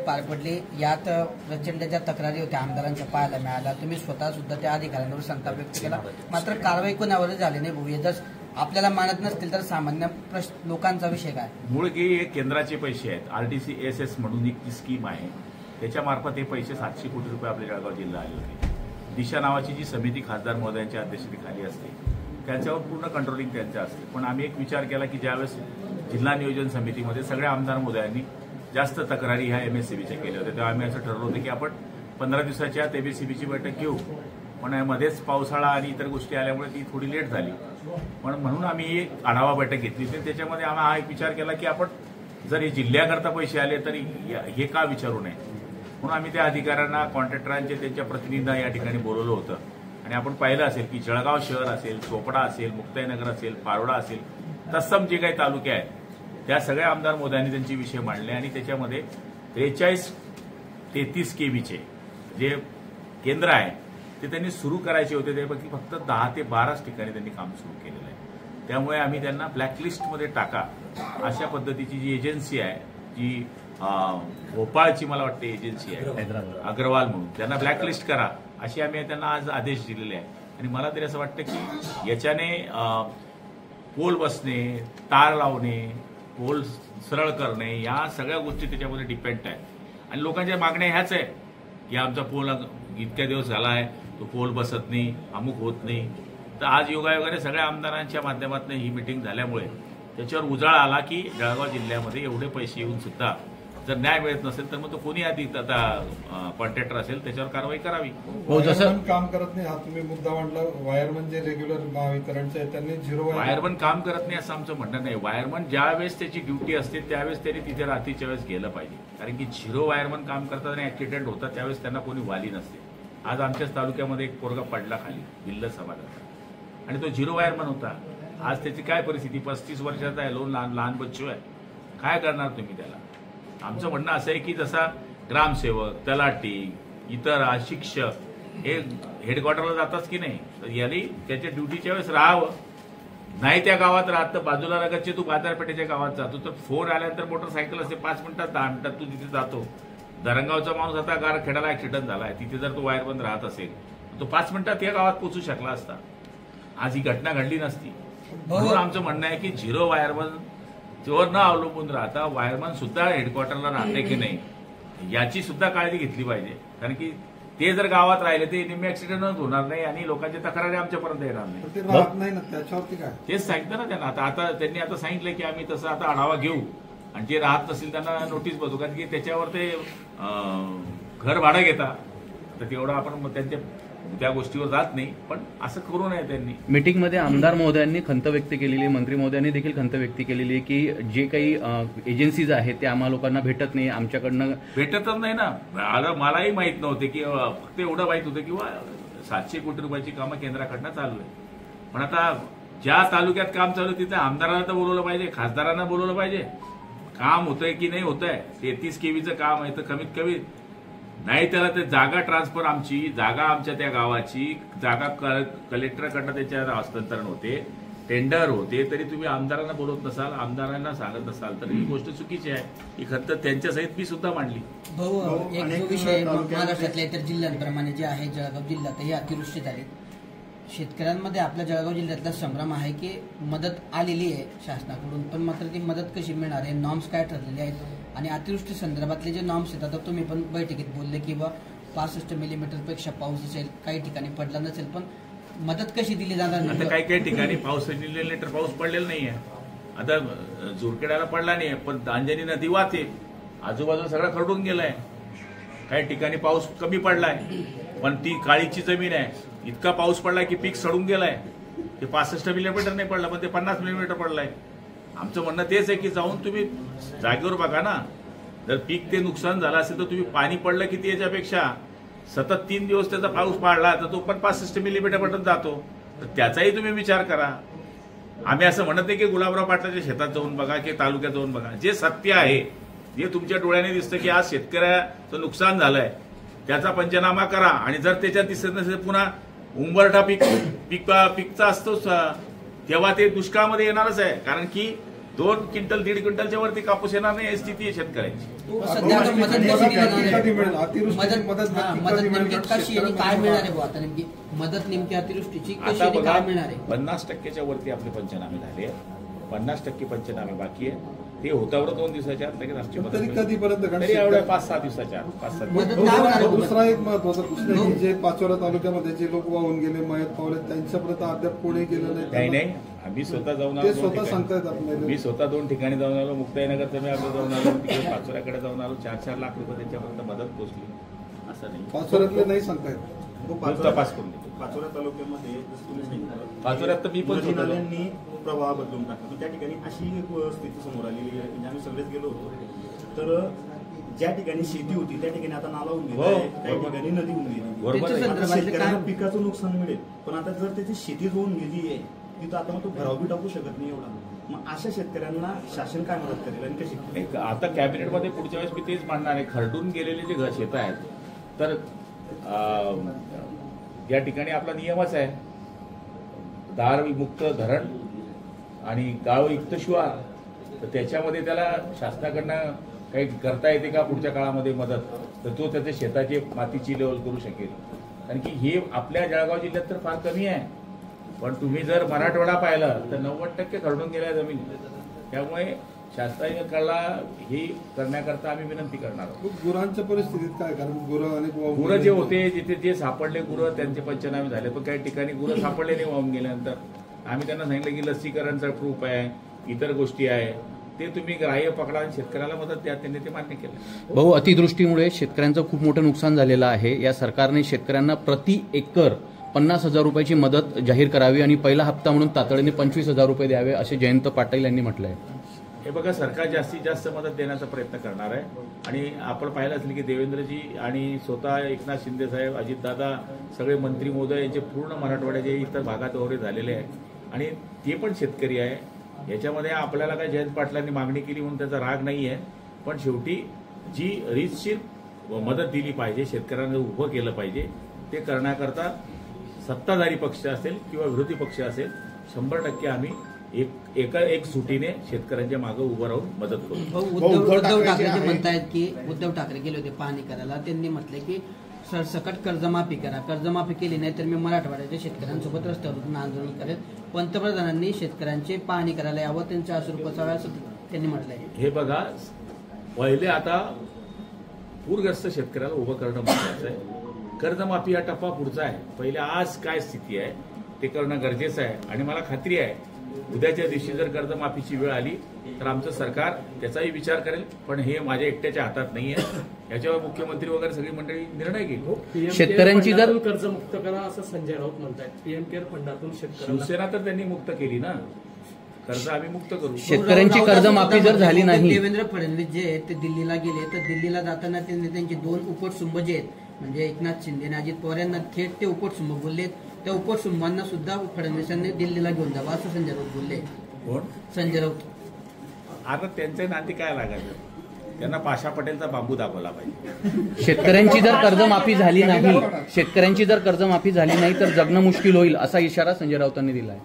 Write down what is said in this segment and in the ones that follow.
पार पडली, यात प्रचंड ज्या तक्रारी होत्या आमदारांच्या पाहायला मिळाल्या. तुम्ही स्वतः सुद्धा त्या अधिकाऱ्यांवर संताप व्यक्त केला, मात्र कारवाई कोणावरच झाली नाही. भाऊ, जर आपल्याला मानत नसतील तर सामान्य लोकांचा विषय काय? मूळ की हे केंद्राचे पैसे आहेत. RTCSS म्हणून एक स्कीम आहे, त्याच्यामार्फत हे पैसे 700 कोटी रुपये आपल्या जळगाव जिल्हा आले होते. दिशा नावाची जी समिती खासदार महोदयांच्या अध्यक्षतेखाली असते त्याच्यावर पूर्ण कंट्रोलिंग त्यांचं असते. पण आम्ही एक विचार केला की ज्यावेळेस जिल्हा नियोजन समितीमध्ये सगळ्या आमदार महोदयांनी जास्त तक्रारी ह्या MSCBच्या केल्या होत्या, तेव्हा आम्ही असं ठरवलं होतं की आपण 15 दिवसाच्या आत MSCBची बैठक घेऊ. पण मध्येच पावसाळा आणि इतर गोष्टी आल्यामुळे ती थोडी लेट झाली. पण म्हणून आम्ही ही आढावा बैठक घेतली होती. त्याच्यामध्ये आम्ही हा एक विचार केला की आपण जर हे जिल्ह्याकरता पैसे आले तरी हे का विचारू नये, म्हणून आम्ही त्या अधिकाऱ्यांना, कॉन्ट्रॅक्टरांचे, त्यांच्या प्रतिनिधींना या ठिकाणी बोलवलं होतं. आणि आपण पाहिलं असेल की जळगाव शहर असेल, चोपडा असेल, मुक्ताईनगर असेल, पारोडा असेल, तत्सम जे काही तालुके आहेत त्या सगळ्या आमदार मोदयांनी त्यांचे विषय मांडले. आणि त्याच्यामध्ये 43-33 KVचे जे केंद्र आहे ते त्यांनी सुरू करायचे होते, त्यापैकी फक्त 10 ते 12 ठिकाणी त्यांनी काम सुरू केलेलं आहे. त्यामुळे आम्ही त्यांना ब्लॅकलिस्टमध्ये टाका अशा पद्धतीची जी एजन्सी आहे, जी भोपाळची मला वाटते एजन्सी आहे अग्रवाल म्हणून, त्यांना ब्लॅकलिस्ट करा अशी आम्ही त्यांना आज आदेश दिलेले आहे. आणि मला तरी असं वाटतं की याच्याने पोल बसणे, तार लावणे, पोल सरळ करणे, या सगळ्या गोष्टी त्याच्यामध्ये डिपेंड आहे. आणि लोकांच्या मागण्या ह्याच आहे की आमचा पोल इतक्या दिवस झाला आहे, तो पोल बसत नाही, अमुक होत नाही. तर आज योगायोगाने सगळ्या आमदारांच्या माध्यमातून ही मिटिंग झाल्यामुळे त्याच्यावर उजाळा आला की जळगाव जिल्ह्यामध्ये एवढे पैसे येऊन सुद्धा जर न्याय मिळत नसेल तर मग तो कोणी आधी आता कॉन्ट्रॅक्टर असेल त्याच्यावर कारवाई करावी. जसं काम करत नाही, हा तुम्ही मुद्दा मांडला. वायरमन जे रेग्युलर महावितरणचे आहेत त्यांनी झिरो वायरमन काम करत नाही असं आमचं म्हणणं नाही. वायरमन ज्या वेळेस त्याची ड्युटी असते त्यावेळेस त्यांनी तिथे रात्रीच्या वेळेस गेलं पाहिजे, कारण की झिरो वायरमन काम करतात आणि ऍक्सिडेंट होतात त्यावेळेस त्यांना कोणी वाली नसते. आज आमच्याच तालुक्यामध्ये एक पोरगा पडला खाली बिल्ल समाजाचा आणि तो झिरो वायरमन होता. आज त्याची काय परिस्थिती, 35 वर्षाचा आहे, लहान बच्चू आहे, काय करणार तुम्ही त्याला? आमचं म्हणणं असं आहे की जसा ग्रामसेवक, तलाठी, इतर शिक्षक हे हेडक्वार्टरला जातात की नाही, तर यांनी त्याच्या ड्युटीच्या वेळेस राहावं. नाही त्या गावात राहत तर बाजूला लगतचे तू बाजारपेठेच्या गावात जातो तर फोन आल्यानंतर मोटरसायकल असते 5 मिनिटात 10 मिनिटात तू तिथे जातो. धरणगावचा माणूस आता गारखेडाला ऍक्सिडेंट झालाय, तिथे जर तो वायरमन राहत असेल तो 5 मिनिटात या गावात पोहोचू शकला असता. आज ही घटना घडली नसती. म्हणून आमचं म्हणणं आहे की झिरो वायरमन वर न अवलंबून राहता वायरमन सुद्धा हेडक्वार्टरला राहते की नाही याची सुद्धा काळजी घेतली पाहिजे, कारण की ते जर गावात राहिले ते निम्मे ऍक्सिडेंट होणार नाही आणि लोकांच्या तक्रारी आमच्यापर्यंत येणार नाही. त्याच्यावरती काय तेच सांगितलं ना त्यांना. आता त्यांनी आता सांगितलं की आम्ही तसं आता आढावा घेऊ आणि जे राहत नसेल त्यांना नोटीस बसू, कारण की त्याच्यावर ते घर भाडं घेता, तर तेवढं आपण त्यांच्या त्या गोष्टीवर जात नाही. पण असं करू नये. त्यांनी मीटिंगमध्ये आमदार महोदयांनी खंत व्यक्त केलेली, मंत्री महोदयांनी देखील खंत व्यक्त केलेली आहे की जे काही एजन्सीज आहेत ते आम्हा लोकांना भेटत नाही, आमच्याकडनं भेटतच नाही ना. मलाही माहित नव्हते की फक्त एवढं माहित होतं की 700 कोटी रुपयाची कामं केंद्राकडनं चालू आहे. पण आता ज्या तालुक्यात काम चालू तिथे आमदारांना तर बोलवलं पाहिजे, खासदारांना बोलवलं पाहिजे. काम होतंय की नाही होतंय, 33 KVचं काम आहे तर कमीत कमी नाही त्याला ते जागा ट्रान्सफर, आमची जागा, आमच्या त्या गावाची जागा कलेक्टरकडनं त्याच्या हस्तांतरण होते, टेंडर होते, तरी तुम्ही आमदारांना बोलवत नसाल, आमदारांना सांगत नसाल तर ही गोष्ट चुकीची आहे. ही खंत त्यांच्यासहित मी सुद्धा मांडली. भाऊ, एक जो विषय महाराष्ट्रातल्या इतर जिल्ह्यांप्रमाणे जे आहे जळगाव जिल्ह्यात ही अतिवृष्टी झाली. शेतकऱ्यांमध्ये आपल्या जळगाव जिल्ह्यातला संभ्रम आहे की मदत आलेली आहे शासनाकडून, पण मात्र ती मदत कशी मिळणार आहे, नॉर्म्स काय ठरलेले आहेत आणि अतिवृष्टी संदर्भातले जे नॉर्म्स आहेत. आता तुम्ही पण बैठकीत बोलले की 65 मिलीमीटरपेक्षा पाऊस असेल, काही ठिकाणी पडला नसेल, पण मदत कशी दिली जाणार? आता काही ठिकाणी 5 मिलीमीटर पाऊस पडलेला नाहीये. आता जोरखेड्याला पडला नाही, पण अंजनी नदी वाहते, आजूबाजूला सगळं खरडून गेलाय. काही ठिकाणी पाऊस कमी पडलाय, पण ती काळीची जमीन आहे, इतका पाऊस पडलाय की पीक सडून गेलाय. ते 65 मिलीमीटर नाही पडला, पण ते 50 मिलीमीटर पडलाय. आमचं म्हणणं तेच आहे की जाऊन तुम्ही जागेवर बघा ना. जर पीक ते नुकसान झालं असेल तर तुम्ही पाणी पडलं की याच्यापेक्षा सतत 3 दिवस त्याचा पाऊस पडला तर तो पण 65 मिलीमीटर पर्यंत जातो, तर त्याचाही तुम्ही विचार करा. आम्ही असं म्हणत नाही की गुलाबराव पाटलाच्या शेतात जाऊन बघा की तालुक्यात जाऊन बघा. जे सत्य आहे, जे तुमच्या डोळ्याने दिसतं की आज शेतकऱ्याचं नुकसान झालंय त्याचा पंचनामा करा. आणि जर त्याच्यात दिसत नसेल पुन्हा उंबरठा पिकचा असतो तेव्हा ते दुष्काळामध्ये येणारच आहे, कारण की 2 क्विंटल 1.5 क्विंटलच्या वरती कापूस येणार नाही, ही स्थिती आहे शेतकऱ्यांची. सध्या आता मदत कशी मिळणार कधी मिळेल? आहे? अतिवृष्टीची मदत नक्की मदत कधी नेमकी मिळेल? कशी आणि काय मिळणार आहे बुवा आता नेमकी मदत नेमकी अतिवृष्टीची कशी आता आणि बघा, काय मिळणार आहे? 50% वरती आपले पंचनामे झाले आहेत, 50% पंचनामे बाकी आहे. ते होतावर 2 दिवसाच्या आत लगेच आमची मदत तरी होईल. कधीपर्यंत? तरी एवढ्या 5-6 दिवसाच्या आत, 5-7 मदत दिवस. काय होणार आहे? दुसरा एक महत्वाचा प्रश्न आहे की जे पाचोरा तालुक्यामध्ये जे लोक वाहून गेले, मयत पावले, त्यांच्यापर्यंत अद्याप कोणी गेलं नाही नाही. नाही, आम्ही स्वतः जाऊन ते आलो 2 स्वतः ठिकाणी. सांगतायत आपल्याला. मी स्वतः 2 ठिकाणी जाऊन आलो, मुक्ताईनगरचं मी आपलं जाऊन आलो, तिकडे पाचोऱ्याकडे जाऊन आलो. 4-4 लाख रुपये त्यांच्यापर्यंत मदत पोहोचली. असं नाही, पाचोऱ्यातले नाही सांगतायत. तपास करून देतो. पाचोरा तालुक्यामध्ये जसं तुम्ही सांगितलं, पाचोऱ्यात तर मी पण नदी स्वतः जाऊन- नाल्यांनी प्रवाह बदलून टाकला. पण त्या ठिकाणी अशी एक स्थिती समोर आलेली आहे, म्हणजे आम्ही सगळेच गेलो होतो. तर ज्या ठिकाणी शेती होती त्या ठिकाणी आता नाला होऊन गेला हो, आहे, त्या बरोबर. ठिकाणी नदी होऊन गेली. बरोबर आहे. त्याच्या आता संदर्भात शेतकऱ्यांना काय- पिकाचं नुकसान मिळेल, पण आता जर त्याची शेती होऊन गेली आहे तिथं आता मग तो भराव बी टाकू शकत नाही एवढा. मग अशा शेतकऱ्यांना शासन काय मदत करेल आणि कशी? एक आता कॅबिनेटमध्ये पुढच्या वेळेस मी तेच मांडणार आहे. खरडून गेलेले जे शेतं आहेत, तर या ठिकाणी आपला नियमच आहे, दारमुक्त धरण आणि गावयुक्त शिवार. तर त्याच्यामध्ये त्याला शासनाकडनं काही करता येते का पुढच्या काळामध्ये मदत, तर तो त्याच्या शेताची मातीची लेवल करू शकेल. कारण की हे आपल्या जळगाव जिल्ह्यात तर फार कमी आहे, पण तुम्ही जर मराठवाडा पाहिला तर 90% खरडून गेल्या जमिनी. त्यामुळे शासनाने कळला ही करण्याकरता आम्ही विनंती करणार आहोत. गुरांच्या परिस्थितीत काय? कारण गुरं अनेक वाहून गुरं जे गेले. होते, जिथे जे सापडले गुरं त्यांचे पंचनामे झाले, पण काही ठिकाणी गुरं सापडले नाही वाहून गेल्यानंतर. आम्ही त्यांना सांगितलं की लसीकरणचा प्रूफ आहे, इतर गोष्टी आहे, ते तुम्ही ग्राह्य पकडा आणि शेतकऱ्याला मदत द्या. त्यांनी ते मान्य केलं. भाऊ, अतिवृष्टीमुळे शेतकऱ्यांचं खूप मोठं नुकसान झालेलं आहे. या सरकारने शेतकऱ्यांना प्रति एकर 50,000 रुपयाची मदत जाहीर करावी आणि पहिला हप्ता म्हणून तातडीने 25,000 रुपये द्यावे, असे जयंत पाटील यांनी म्हटलं आहे. हे बघा, सरकार जास्तीत जास्त मदत देण्याचा प्रयत्न करणार आहे. आणि आपण पाहिलं असेल की देवेंद्रजी आणि स्वतः एकनाथ शिंदे साहेब, अजितदादा, सगळे मंत्री महोदय यांचे पूर्ण मराठवाड्याचे इतर भागात दौरे झालेले आहेत आणि ते पण शेतकरी आहे. याच्यामध्ये आपल्याला काय जयंत पाटलांनी मागणी केली म्हणून त्याचा राग नाही आहे, पण शेवटी जी रीतशीर मदत दिली पाहिजे, शेतकऱ्यांना उभं केलं पाहिजे, ते करण्याकरता सत्ताधारी पक्ष असेल किंवा विरोधी पक्ष असेल, 100% आम्ही एक सुटीने शेतकऱ्यांच्या मागे उभं राहून मदत करू. उद्धव ठाकरे जे म्हणतायत की उद्धव ठाकरे गेले होते पाहणी करायला, त्यांनी म्हटले की सरसकट कर्जमाफी करा, कर्जमाफी केली नाही तर मी मराठवाड्याच्या शेतकऱ्यांसोबत रस्त्यावरून आंदोलन करेल. पंतप्रधानांनी शेतकऱ्यांची पाहणी करायला यावं, त्यांच्या अश्रू पुसाव्या असं त्यांनी म्हटलंय. हे बघा, पहिले आता पूरग्रस्त शेतकऱ्याला उभं करणं महत्वाचं आहे. कर्जमाफी हा टप्पा पुढचा आहे. पहिले आज काय स्थिती आहे ते करणं गरजेचं आहे. आणि मला खात्री आहे उद्याच्या दिवशी जर कर्जमाफीची वेळ आली तर आमचं सरकार त्याचाही विचार करेल. पण हे माझ्या एकट्याच्या हातात नाहीये, याच्यावर मुख्यमंत्री वगैरे सगळी मंडळी निर्णय घेईल. शेतकऱ्यांची जर कर्जमुक्त करा असं संजय राऊत म्हणतात, पीएम केअर फंडातून शेतकऱ्यांना शिवसेना तर त्यांनी मुक्त केली ना, कर्ज आम्ही मुक्त करू. शेतकऱ्यांची कर्जमाफी जर झाली नाही, देवेंद्र फडणवीस जे आहेत ते दिल्लीला गेले, तर दिल्लीला जाताना त्यांनी त्यांची 2 उपटसुंब जे आहेत म्हणजे एकनाथ शिंदे आणि अजित पवार यांना थेट ते उपटसुंब बोललेत. त्या उपटसुंबांना सुद्धा फडणवीसांनी दिल्लीला घेऊन जावं असं संजय राऊत बोलले. कोण? संजय राऊत. आता त्यांचे नाते काय लागायचं? त्यांना पाशा पटेलचा बांबू दाखवला पाहिजे. शेतकऱ्यांची जर कर्जमाफी झाली नाही, शेतकऱ्यांची जर कर्जमाफी झाली नाही तर जगणं मुश्किल होईल, असा इशारा संजय राऊतांनी दिला आहे.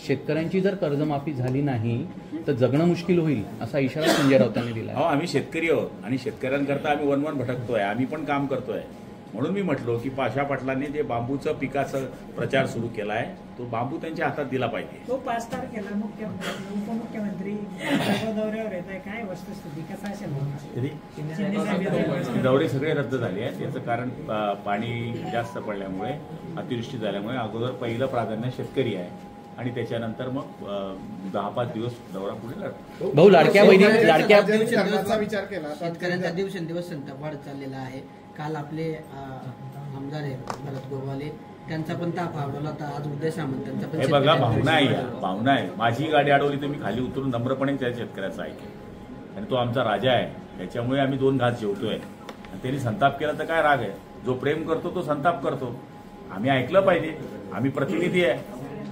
शेतकऱ्यांची जर कर्जमाफी झाली नाही तर जगणं मुश्किल होईल, असा इशारा संजय राऊतांनी दिला आहे. आम्ही शेतकरी आहोत आणि शेतकऱ्यांकरता आम्ही वन भटकतोय, आम्ही पण काम करतोय. म्हणून मी म्हटलो की पाशा पाटलांनी जे बांबूचं पिकाचा प्रचार सुरू केला आहे तो बांबू त्यांच्या हातात दिला पाहिजे. तो 5 तारखेला मुख्यमंत्री उपमुख्यमंत्री दौऱ्यावर येत आहे, काय वस्तुस्थिती कसं असेल? दौरे सगळे रद्द झाले आहेत. याचं कारण पाणी जास्त पडल्यामुळे, अतिवृष्टी झाल्यामुळे अगोदर पहिलं प्राधान्य शेतकरी आहे आणि त्याच्यानंतर मग 10-5 दिवस दौरा पुढे लागतो. भाऊ, लाडक्या बहिणी विचार केला शेतकऱ्यांचा दिवसेंदिवस संताप वाढत चाललेला आहे. काल आपले आमदार आहेत भरत गोगावले, त्यांचा पण ताप आवडला होता. आज उदय सामंतांचा पण. हे बघा, भावना आहे. माझी गाडी अडवली तर मी खाली उतरून नम्रपणे त्या शेतकऱ्याचं ऐकेल आणि तो आमचा राजा आहे. त्याच्यामुळे आम्ही 2 घास जेवतोय. त्यांनी संताप केला तर काय राग आहे? जो प्रेम करतो तो संताप करतो. आम्ही ऐकलं पाहिजे. आम्ही प्रतिनिधी आहे.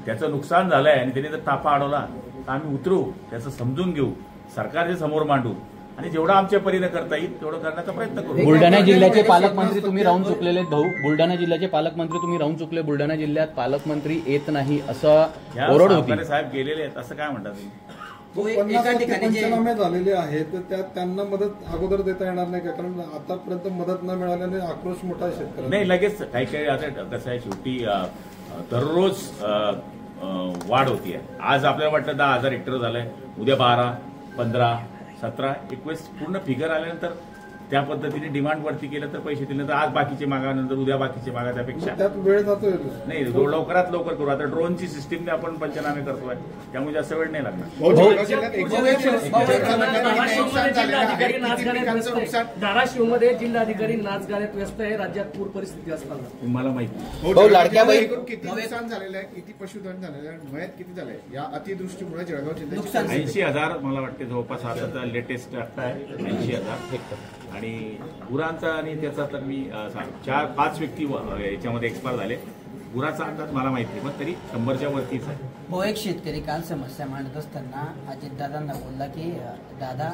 त्याचं नुकसान झालंय आणि त्याने जर ताफा अडवला तर आम्ही उतरू, त्याचं समजून घेऊ, सरकारच्या समोर मांडू आणि जेवढं आमच्या परीने करता येईल तेवढं करण्याचा प्रयत्न करू. बुलढाणा जिल्ह्याचे पालकमंत्री तुम्ही राहून चुकलेले भाऊ, बुलढाणा जिल्ह्याचे पालकमंत्री तुम्ही राहून चुकले. बुलढाणा जिल्ह्यात पालकमंत्री येत नाही असं ओरड होती. साहेब गेलेले आहेत असं काय म्हणतात तुम्ही? तो एका 50% ठिकाणी जे पंचनामे झालेले आहेत तर त्यांना मदत अगोदर देता येणार नाही का? कारण आतापर्यंत मदत न मिळाल्याने आक्रोश मोठा आहे शेतकऱ्यांचा. नाही, लगेच काही काही आता कसं आहे, शेवटी दररोज वाढ होतीये. आज आपल्याला वाटतं 10,000 हेक्टर झालंय, उद्या 12, 15, 17, 21 पूर्ण फिगर आल्यानंतर त्या पद्धतीने डिमांड वरती केलं तर पैसे दिले तर आज बाकीचे मागा, नंतर उद्या बाकीचे मागा, त्यापेक्षा त्यात वेळ जातोय. नाही, लवकरात लवकर करू. आता ड्रोनची सिस्टीमने आपण पंचनामे करतोय, त्यामुळे जास्त वेळ नाही लागणार. धाराशिवमध्ये जिल्हाधिकारी नाचगाण्यात व्यस्त आहे. राज्यात पूर परिस्थिती असताना मला माहिती भाऊ, लाडक्या बहीण किती नुकसान झालेलं आहे, किती पशुधन झालेलं आहे, मयत किती झालंय या अतिवृष्टीमुळे जळगाव जिल्ह्यात? नुकसान 80,000 मला वाटते जवळपास. आता लेटेस्ट आकडा आहे 80,000 हेक्टर. आणि गुरांचा आणि त्याचा तर मी 4-5 व्यक्ती याच्यामध्ये एक्सपायर झाले. गुराचा अंदाज मला माहिती नाही, पण तरी 100च्या वरतीच आहे. भाऊ, एक शेतकरी काल समस्या मांडत असताना अजितदादांना बोलला की दादा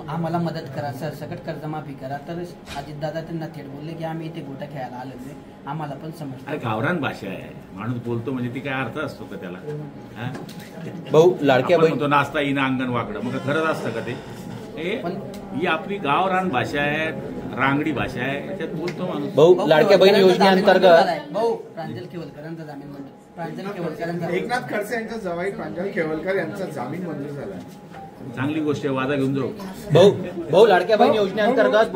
आम्हाला मदत करा, सरसकट कर्जमाफी करा. तर अजितदादा त्यांना थेट बोलले की आम्ही इथे गोटा खेळायला आलो नाही, आम्हाला पण समजतं. अरे गावरान भाषा आहे, माणूस बोलतो म्हणजे ती काय अर्थ असतो का त्याला? भाऊ, लाडक्या बहीण म्हणतो नाचता येईन अंगण वाकडं, मग खरंच असतं का ते? ही आपली गावरान भाषा आहे, रांगडी भाषा आहे, याच्यात बोलतो माणूस. भाऊ, लाडक्या बहीण योजनेअंतर्गत भाऊ प्रांजल केवलकरांचा जामीन मंजूर. प्रांजल केवलकरांचा एकनाथ खडसे यांचा जवाई प्रांजल केवलकर यांचा जामीन मंजूर झाला. चांगली गोष्ट आहे, वादा घेऊन जाऊ. भाऊ, लाडक्या बहीण योजनेअंतर्गत